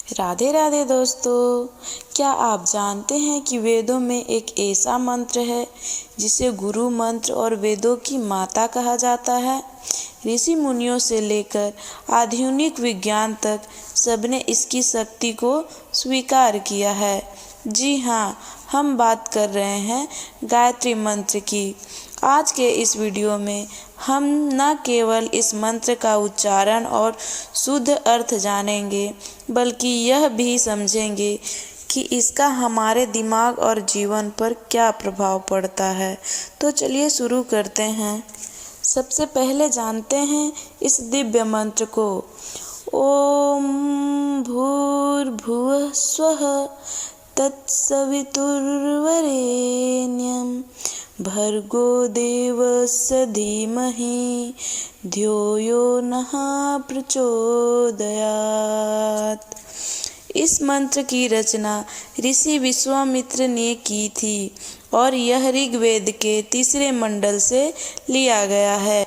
राधे राधे दोस्तों, क्या आप जानते हैं कि वेदों में एक ऐसा मंत्र है जिसे गुरु मंत्र और वेदों की माता कहा जाता है। ऋषि मुनियों से लेकर आधुनिक विज्ञान तक सबने इसकी शक्ति को स्वीकार किया है। जी हाँ, हम बात कर रहे हैं गायत्री मंत्र की। आज के इस वीडियो में हम न केवल इस मंत्र का उच्चारण और शुद्ध अर्थ जानेंगे, बल्कि यह भी समझेंगे कि इसका हमारे दिमाग और जीवन पर क्या प्रभाव पड़ता है। तो चलिए शुरू करते हैं। सबसे पहले जानते हैं इस दिव्य मंत्र को। ओम भूर्भुवः स्वः तत्सवितुर्वरेण्यं भर्गो देवस्य धीमहि धियो यो नः प्रचोदयात्। इस मंत्र की रचना ऋषि विश्वामित्र ने की थी और यह ऋग्वेद के तीसरे मंडल से लिया गया है।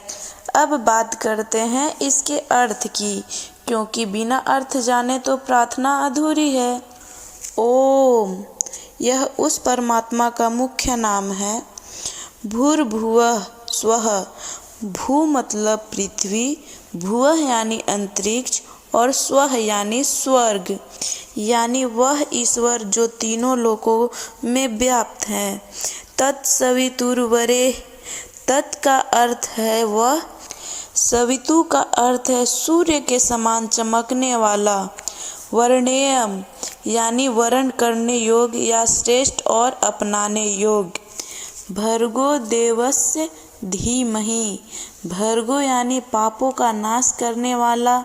अब बात करते हैं इसके अर्थ की, क्योंकि बिना अर्थ जाने तो प्रार्थना अधूरी है। ओम, यह उस परमात्मा का मुख्य नाम है। भूर्भुवः स्वः, भू मतलब पृथ्वी, भुवः यानी अंतरिक्ष और स्वः यानी स्वर्ग, यानी वह ईश्वर जो तीनों लोकों में व्याप्त है। तत्सवितुर्वरेण्यं, तत् का अर्थ है वह, सवितु का अर्थ है सूर्य के समान चमकने वाला, वरेण्यं यानी वरण करने योग्य या श्रेष्ठ और अपनाने योग्य। भर्गो देवस्य धीमहि, भर्गो यानी पापों का नाश करने वाला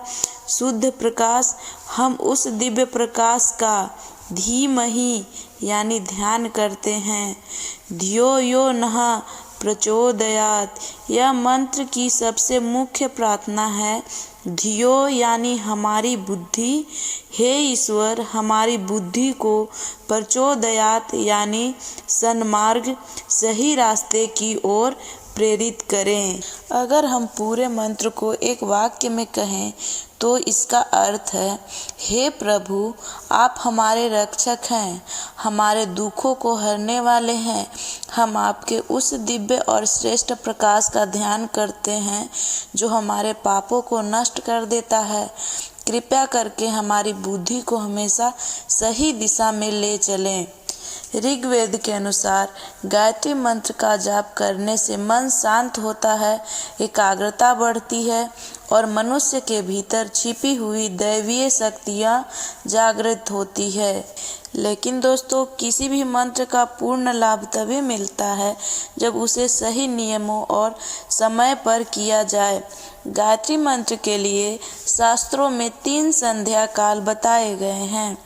शुद्ध प्रकाश, हम उस दिव्य प्रकाश का धीमहि यानी ध्यान करते हैं। धियो यो नः प्रचोदयात्, यह मंत्र की सबसे मुख्य प्रार्थना है। धियो यानी हमारी बुद्धि, हे ईश्वर हमारी बुद्धि को प्रचोदयात् यानी सन्मार्ग सही रास्ते की ओर प्रेरित करें। अगर हम पूरे मंत्र को एक वाक्य में कहें तो इसका अर्थ है, हे प्रभु आप हमारे रक्षक हैं, हमारे दुखों को हरने वाले हैं। हम आपके उस दिव्य और श्रेष्ठ प्रकाश का ध्यान करते हैं जो हमारे पापों को नष्ट कर देता है। कृपया करके हमारी बुद्धि को हमेशा सही दिशा में ले चलें। ऋग्वेद के अनुसार गायत्री मंत्र का जाप करने से मन शांत होता है, एकाग्रता बढ़ती है और मनुष्य के भीतर छिपी हुई दैवीय शक्तियाँ जागृत होती है। लेकिन दोस्तों, किसी भी मंत्र का पूर्ण लाभ तभी मिलता है जब उसे सही नियमों और समय पर किया जाए। गायत्री मंत्र के लिए शास्त्रों में 3 संध्या काल बताए गए हैं।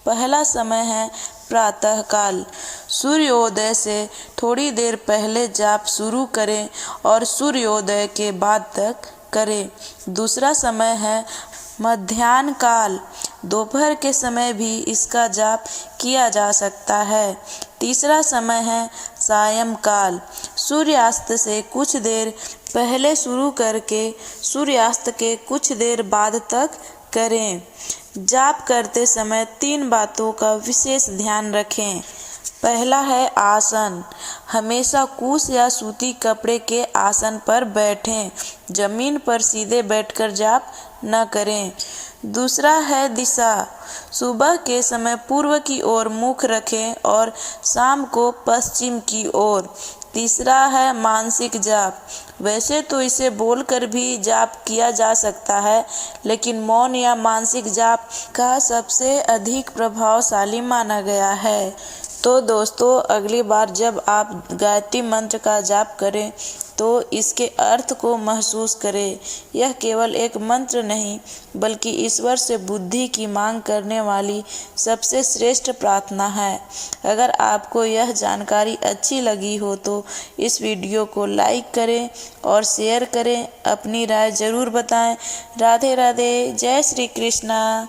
पहला समय है प्रातः काल, सूर्योदय से थोड़ी देर पहले जाप शुरू करें और सूर्योदय के बाद तक करें। दूसरा समय है मध्याह्न काल, दोपहर के समय भी इसका जाप किया जा सकता है। तीसरा समय है सायंकाल, सूर्यास्त से कुछ देर पहले शुरू करके सूर्यास्त के कुछ देर बाद तक करें। जाप करते समय 3 बातों का विशेष ध्यान रखें। पहला है आसन, हमेशा कुश या सूती कपड़े के आसन पर बैठें, जमीन पर सीधे बैठकर जाप न करें। दूसरा है दिशा, सुबह के समय पूर्व की ओर मुख रखें और शाम को पश्चिम की ओर। तीसरा है मानसिक जाप, वैसे तो इसे बोलकर भी जाप किया जा सकता है, लेकिन मौन या मानसिक जाप का सबसे अधिक प्रभावशाली माना गया है। तो दोस्तों, अगली बार जब आप गायत्री मंत्र का जाप करें तो इसके अर्थ को महसूस करें। यह केवल एक मंत्र नहीं, बल्कि ईश्वर से बुद्धि की मांग करने वाली सबसे श्रेष्ठ प्रार्थना है। अगर आपको यह जानकारी अच्छी लगी हो तो इस वीडियो को लाइक करें और शेयर करें। अपनी राय ज़रूर बताएं। राधे राधे, जय श्री कृष्णा।